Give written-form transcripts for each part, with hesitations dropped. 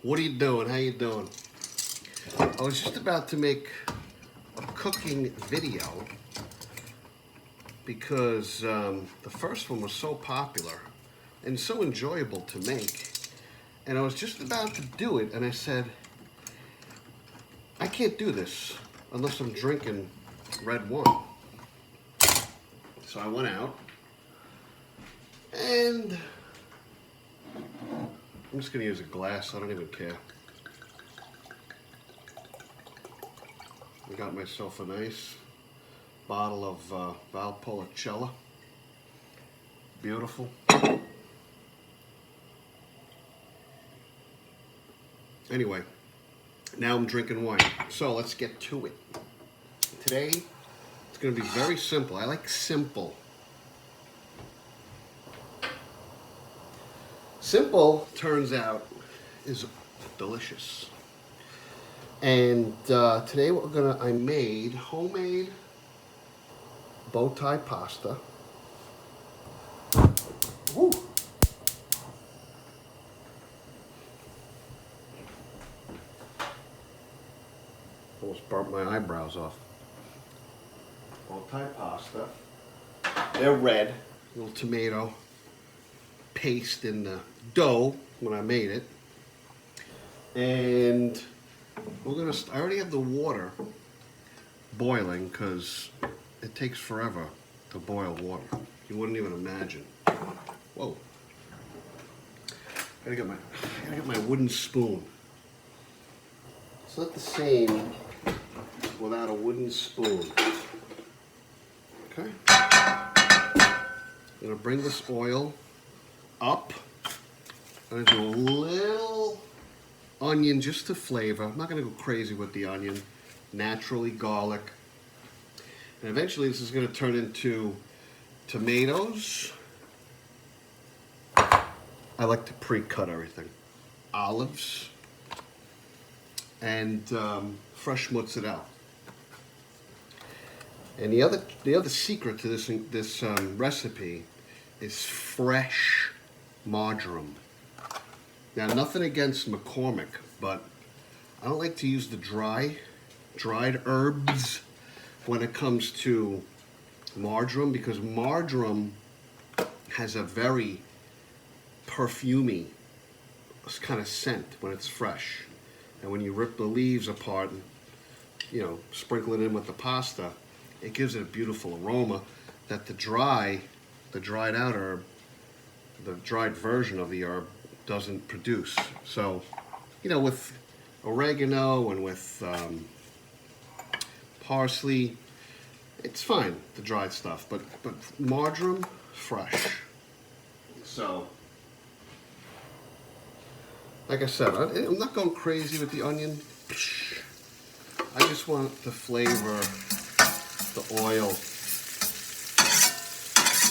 What are you doing? How you doing? I was just about to make a cooking video because the first one was so popular and so enjoyable to make. And I was just about to do it and I said, I can't do this unless I'm drinking red wine. So I went out and I'm just gonna use a glass, I don't even care. I got myself a nice bottle of Valpolicella. Beautiful. Anyway, now I'm drinking wine. So let's get to it. Today, it's gonna be very simple. I like simple. Simple, turns out, is delicious. And today I made homemade bow tie pasta. Woo. Almost burnt my eyebrows off. Bow tie pasta. They're red. Little tomato paste in the dough when I made it. And I already have the water boiling because it takes forever to boil water. You wouldn't even imagine. Whoa. Gotta get my wooden spoon. It's not the same without a wooden spoon. Okay. I'm gonna bring this oil up. I'm gonna do a little onion just to flavor. I'm not gonna go crazy with the onion. Naturally garlic. And eventually this is gonna turn into tomatoes. I like to pre-cut everything. Olives and fresh mozzarella. And the other secret to this recipe is fresh marjoram. Now, nothing against McCormick, but I don't like to use the dried herbs when it comes to marjoram because marjoram has a very perfumey kind of scent when it's fresh. And when you rip the leaves apart and, sprinkle it in with the pasta, it gives it a beautiful aroma that the dried out herb, the dried version of the herb, doesn't produce. So, with oregano and with parsley, it's fine, the dried stuff, but marjoram, fresh. So, like I said, I'm not going crazy with the onion. I just want to flavor the oil.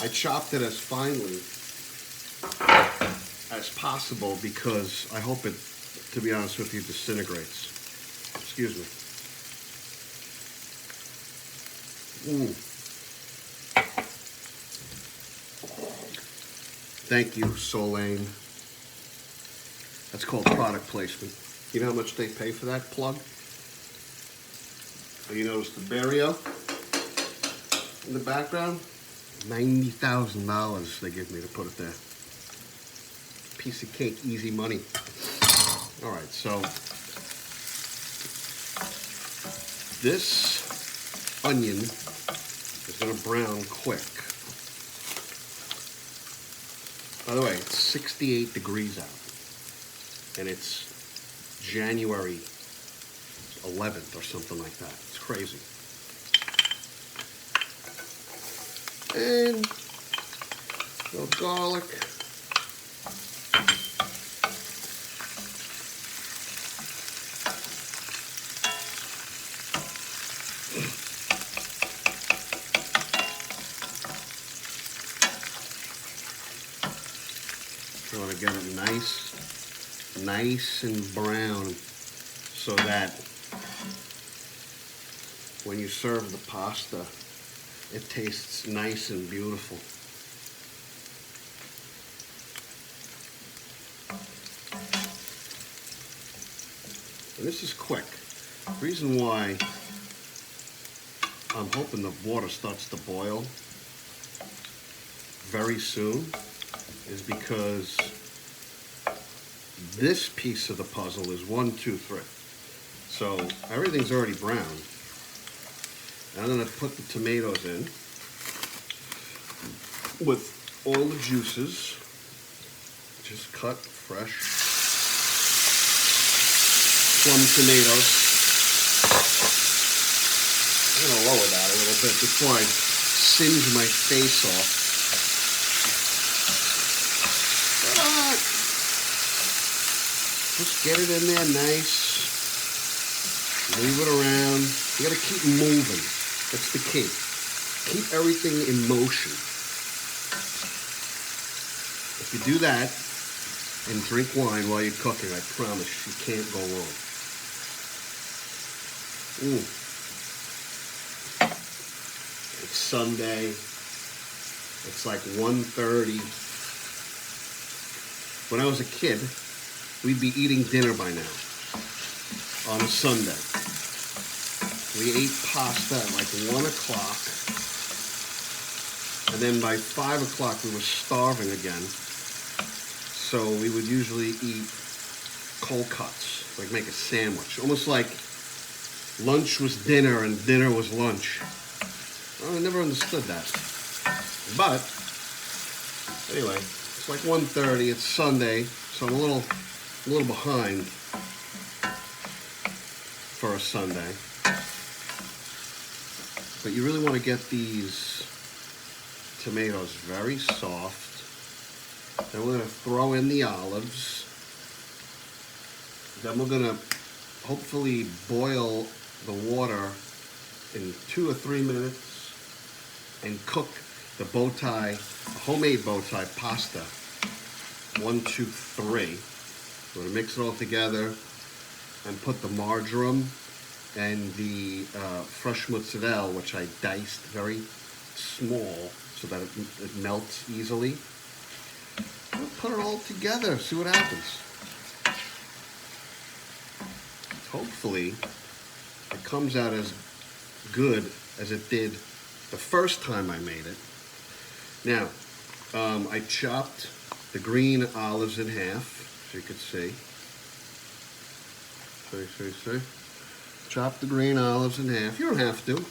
I chopped it as finely as possible because I hope it, to be honest with you, disintegrates. Excuse me. Thank you, Solane. That's called product placement. You know how much they pay for that plug? You notice the Barrio in the background? $90,000 they give me to put it there. Piece of cake, easy money. All right, so this onion is gonna brown quick. By the way, it's 68 degrees out. And it's January 11th or something like that. It's crazy. And a little garlic. I want to get it nice and brown so that when you serve the pasta, it tastes nice and beautiful. And this is quick. The reason why I'm hoping the water starts to boil very soon is because this piece of the puzzle is 1, 2, 3. So everything's already brown. I'm going to put the tomatoes in with all the juices. Just cut fresh plum tomatoes. I'm going to lower that a little bit before I singe my face off. Just get it in there nice. Move it around. You gotta keep moving. That's the key. Keep everything in motion. If you do that and drink wine while you're cooking, I promise you can't go wrong. It's Sunday. It's like 1:30. When I was a kid, we'd be eating dinner by now on a Sunday. We ate pasta at like 1 o'clock, and then by 5 o'clock we were starving again. So we would usually eat cold cuts, like make a sandwich, almost like lunch was dinner and dinner was lunch. I never understood that. But anyway, it's like 1:30. It's Sunday, so I'm a little behind for a Sunday. But you really want to get these tomatoes very soft. Then we're going to throw in the olives. Then we're going to hopefully boil the water in 2 or 3 minutes and cook the bow tie, homemade bow tie pasta. 1, 2, 3. We're going to mix it all together and put the marjoram and the fresh mozzarella, which I diced very small so that it melts easily. We'll put it all together, see what happens. Hopefully, it comes out as good as it did the first time I made it. Now, I chopped the green olives in half, so you could see. See. Chop the green olives in half. You don't have to.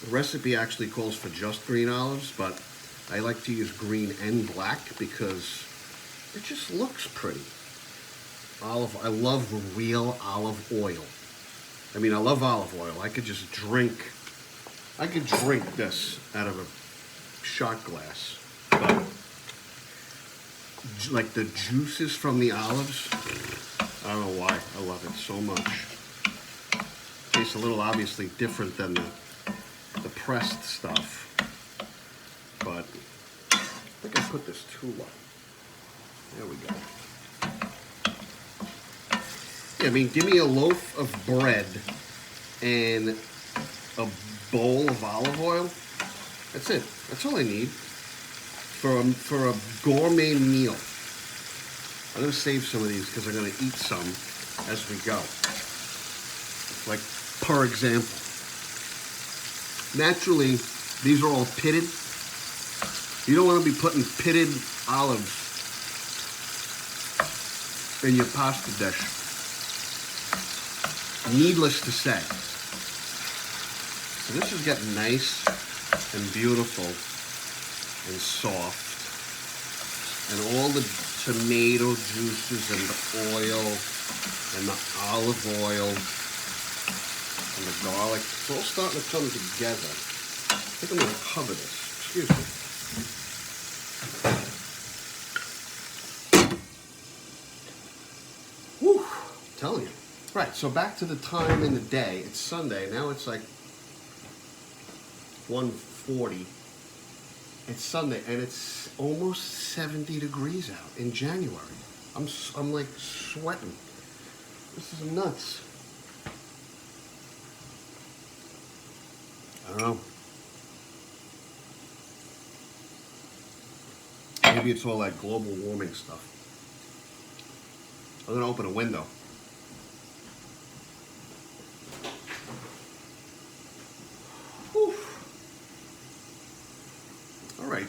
The recipe actually calls for just green olives, but I like to use green and black because it just looks pretty. I love real olive oil. I mean, I love olive oil. I could drink this out of a shot glass. But like the juices from the olives, I don't know why. I love it so much. Tastes a little obviously different than the pressed stuff. But I think I put this too low. There we go. Yeah, I mean, give me a loaf of bread and a bowl of olive oil. That's it. That's all I need for a gourmet meal. I'm going to save some of these because I'm going to eat some as we go. Like, per example, naturally, these are all pitted. You don't want to be putting pitted olives in your pasta dish. Needless to say. So this is getting nice and beautiful and soft. And all the tomato juices and the oil and the olive oil and the garlic, it's all starting to come together. I think I'm going to cover this. Excuse me. Whew, I'm telling you. Right, so back to the time in the day. It's Sunday. Now it's like 1:40. It's Sunday, and it's almost 70 degrees out in January. I'm like sweating. This is nuts. I don't know. Maybe it's all that global warming stuff. I'm gonna open a window.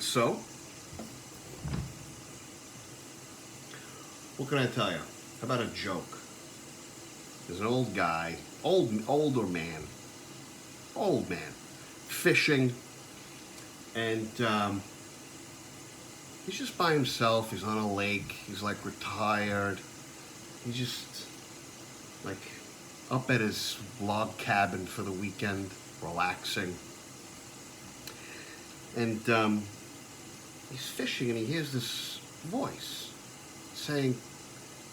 right, so what can I tell you? How about a joke? There's an old guy, older man, fishing, and he's just by himself. He's on a lake. He's like retired. He's just like up at his log cabin for the weekend, relaxing. And he's fishing, and he hears this voice saying,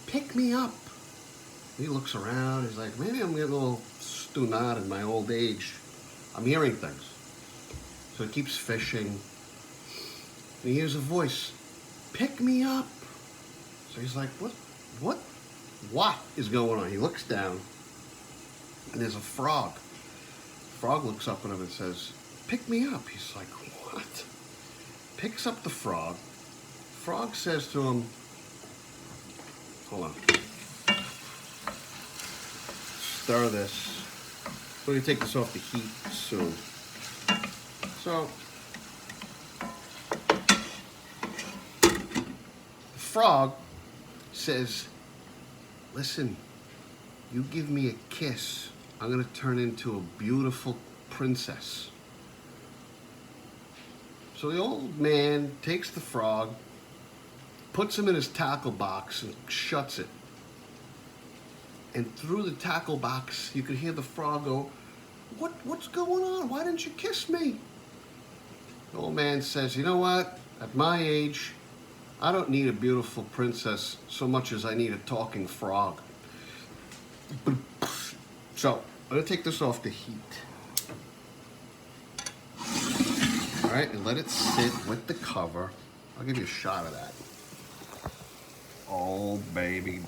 "Pick me up." He looks around. He's like, maybe I'm getting a little stunad in my old age. I'm hearing things. So he keeps fishing. And he hears a voice, "Pick me up." So he's like, what is going on? He looks down, and there's a frog. The frog looks up at him and says, "Pick me up." He's like, what? Picks up the frog. Frog says to him, hold on. Stir this. We're going to take this off the heat soon. So, the frog says, "Listen, you give me a kiss, I'm going to turn into a beautiful princess." So the old man takes the frog, puts him in his tackle box, and shuts it. And through the tackle box, you could hear the frog go, What's going on? Why didn't you kiss me?" The old man says, "You know what? At my age, I don't need a beautiful princess so much as I need a talking frog." So, I'm going to take this off the heat. All right, and let it sit with the cover. I'll give you a shot of that. Oh, baby.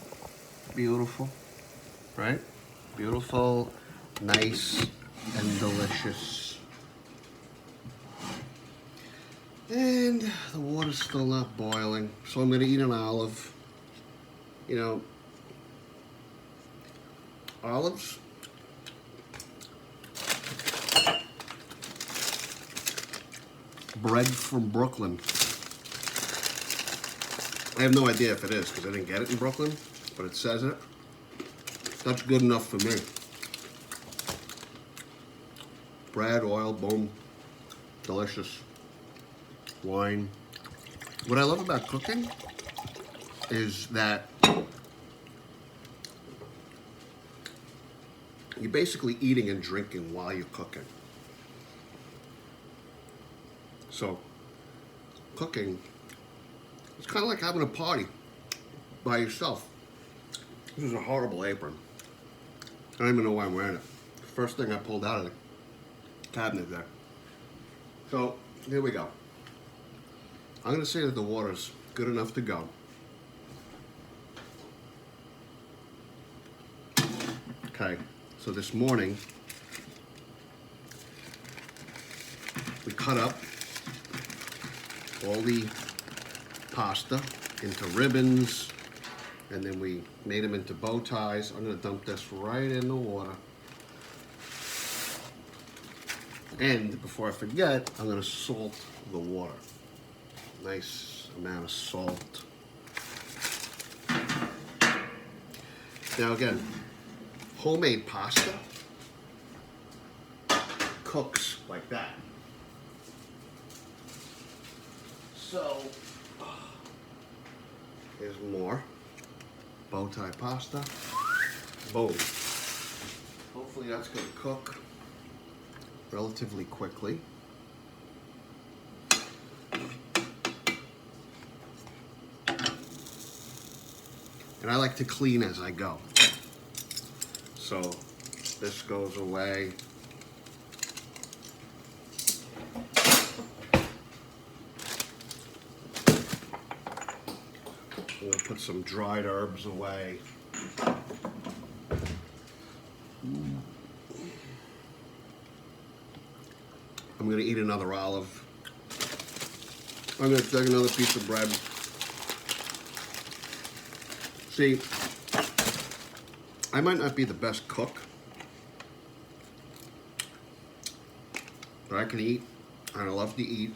Beautiful. Right? Beautiful, nice, and delicious. And the water's still not boiling, so I'm going to eat an olive. You know, olives, bread from Brooklyn. I have no idea if it is because I didn't get it in Brooklyn, but it says it. That's good enough for me. Bread, oil, boom. Delicious. Wine. What I love about cooking is that you're basically eating and drinking while you're cooking. So, cooking, it's kind of like having a party by yourself. This is a horrible apron. I don't even know why I'm wearing it. First thing I pulled out of the cabinet there. So, here we go. I'm going to say that the water's good enough to go. Okay, so this morning, we cut up all the pasta into ribbons, and then we made them into bow ties. I'm going to dump this right in the water. And before I forget, I'm going to salt the water. Nice amount of salt. Now again, homemade pasta cooks like that. So, here's more bow tie pasta. Boom. Hopefully that's going to cook relatively quickly. And I like to clean as I go. So this goes away. We'll put some dried herbs away. I'm going to eat another olive. I'm going to take another piece of bread. See, I might not be the best cook, but I can eat, and I love to eat.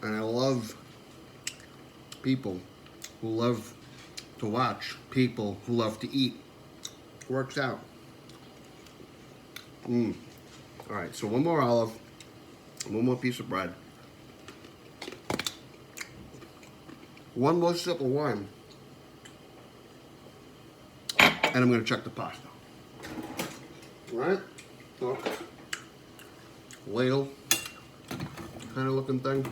And I love people who love to watch people who love to eat. Works out. All right, so one more olive, one more piece of bread, one more sip of wine, and I'm gonna check the pasta. All right, so ladle kind of looking thing.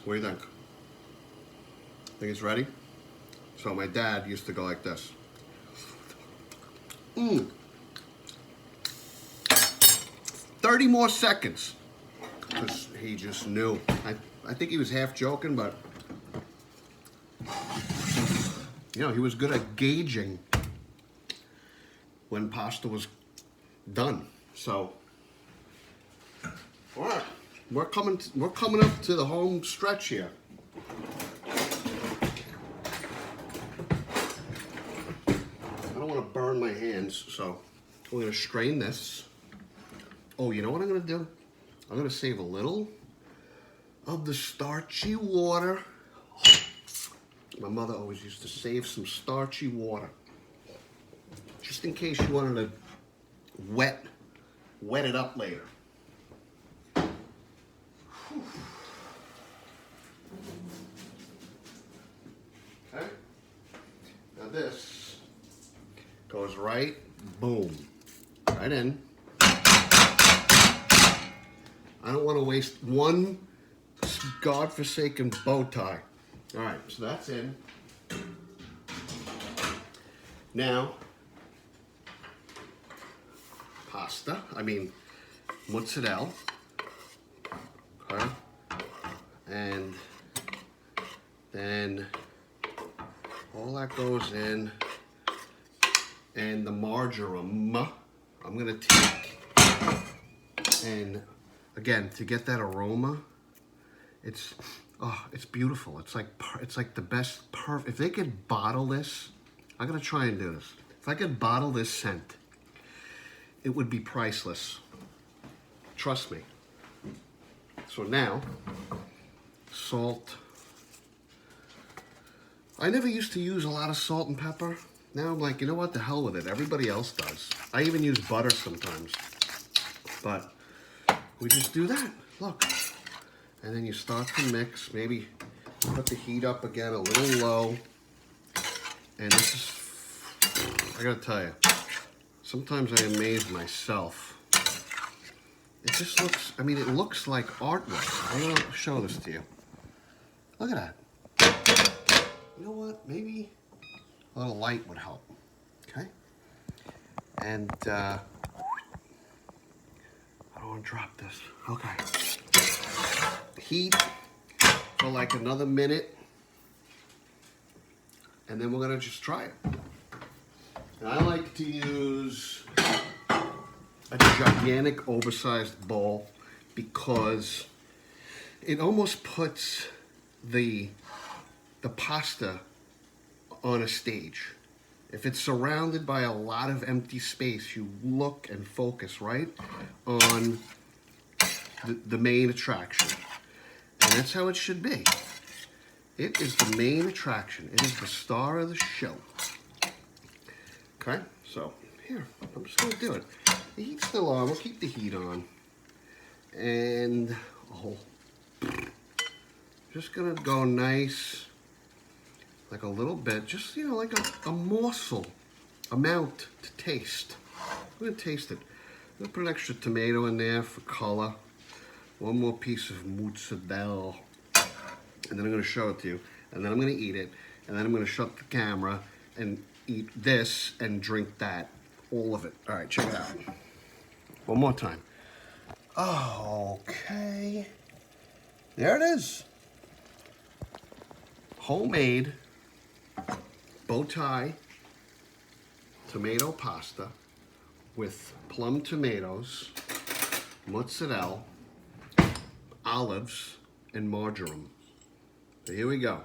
What do you think? Think it's ready? So my dad used to go like this. 30 more seconds. Because he just knew. I think he was half joking, but you know, he was good at gauging when pasta was done. So, all right, we're coming up to the home stretch here. I don't want to burn my hands, so we're gonna strain this. Oh, you know what I'm gonna do? I'm gonna save a little of the starchy water. My mother always used to save some starchy water, just in case you wanted to wet it up later. Whew. Okay. Now this goes right, boom, right in. I don't want to waste one godforsaken bow tie. All right, so that's in. Now, mozzarella, okay, and then all that goes in, and the marjoram, I'm gonna take, and again, to get that aroma, it's beautiful. It's like the best if they could bottle this, I'm gonna try and do this. If I could bottle this scent, it would be priceless. Trust me. So now, salt. I never used to use a lot of salt and pepper. Now I'm like, you know what, the hell with it. Everybody else does. I even use butter sometimes. But we just do that, look. And then you start to mix, maybe put the heat up again a little low. And this is, I gotta tell you, sometimes I amaze myself. It just looks, it looks like artwork. I'm gonna show this to you. Look at that. You know what, maybe a little light would help, okay? And I don't wanna drop this, okay. Heat for like another minute, and then we're gonna just try it. And I like to use a gigantic oversized bowl because it almost puts the pasta on a stage. If it's surrounded by a lot of empty space, you look and focus right on the main attraction. And that's how it should be. It is the main attraction. It is the star of the show. Okay, so here, I'm just gonna do it. The heat's still on, we'll keep the heat on. And, just gonna go nice, like a little bit, just, you know, like a morsel amount to taste. I'm gonna taste it. I'm gonna put an extra tomato in there for color. One more piece of mozzarella. And then I'm gonna show it to you. And then I'm gonna eat it. And then I'm gonna shut the camera and eat this and drink that. All of it. All right, check it out. One more time. Oh, okay. There it is. Homemade bow tie tomato pasta with plum tomatoes, mozzarella, olives, and marjoram. So here we go.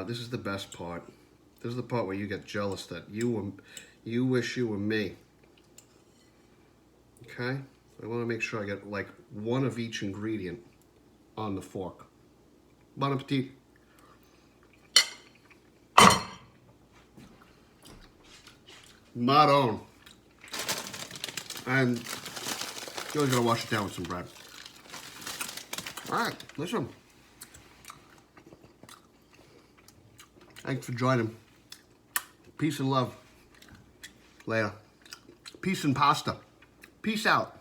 This is the best part. This is the part where you get jealous that you wish you were me. Okay, I want to make sure I get like one of each ingredient on the fork. Bon appetit. Not on. And you always gotta wash it down with some bread. All right, listen. Thanks for joining. Peace and love. Later. Peace and pasta. Peace out.